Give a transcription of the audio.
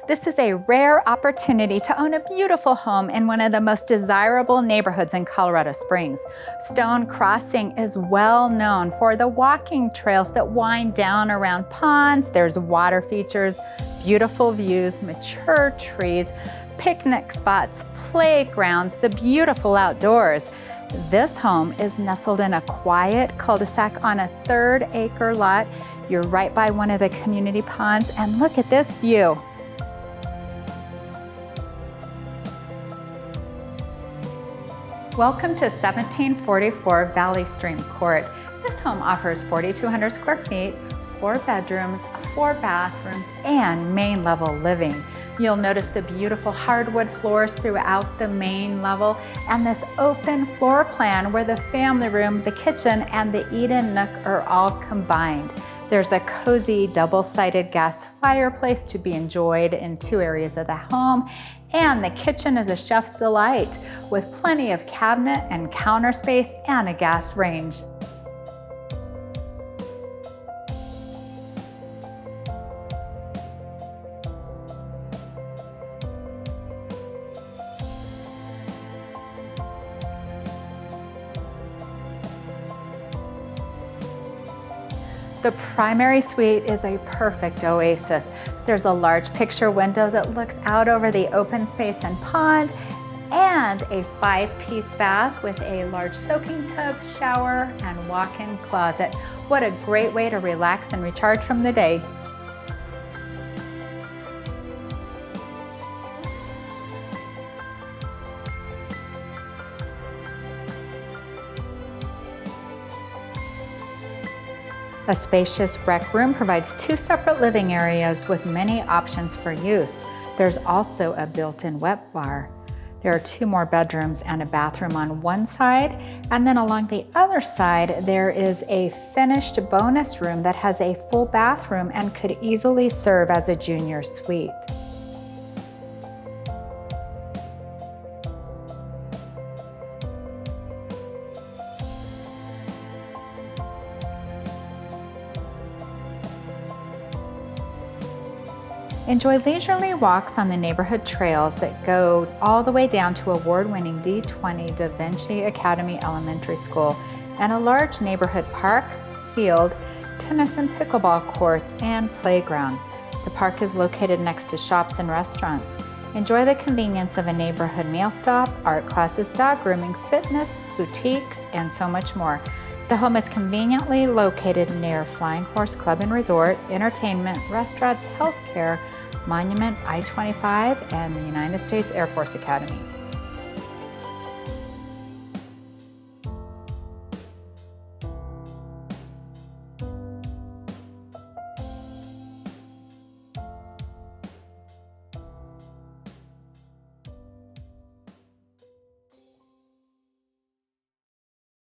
This is a rare opportunity to own a beautiful home in one of the most desirable neighborhoods in Colorado Springs. Stone Crossing is well known for the walking trails that wind down around ponds. There's water features, beautiful views, mature trees, picnic spots, playgrounds, the beautiful outdoors. This home is nestled in a quiet cul-de-sac on a 3-acre lot. You're right by one of the community ponds, and look at this view. Welcome to 1744 Valley Stream Court. This home offers 4,200 square feet, 4 bedrooms, 4 bathrooms, and main level living. You'll notice the beautiful hardwood floors throughout the main level and this open floor plan where the family room, the kitchen, and the eat-in nook are all combined. There's a cozy double-sided gas fireplace to be enjoyed in 2 areas of the home, and the kitchen is a chef's delight with plenty of cabinet and counter space and a gas range. The primary suite is a perfect oasis. There's a large picture window that looks out over the open space and pond, and a 5-piece bath with a large soaking tub, shower, and walk-in closet. What a great way to relax and recharge from the day. A spacious rec room provides 2 separate living areas with many options for use. There's also a built-in wet bar. There are 2 more bedrooms and a bathroom on one side, and then along the other side there is a finished bonus room that has a full bathroom and could easily serve as a junior suite. Enjoy leisurely walks on the neighborhood trails that go all the way down to award-winning D20 Da Vinci Academy Elementary School, and a large neighborhood park, field, tennis and pickleball courts, and playground. The park is located next to shops and restaurants. Enjoy the convenience of a neighborhood meal stop, art classes, dog grooming, fitness, boutiques, and so much more. The home is conveniently located near Flying Horse Club and Resort, entertainment, restaurants, healthcare, Monument, I-25, and the United States Air Force Academy.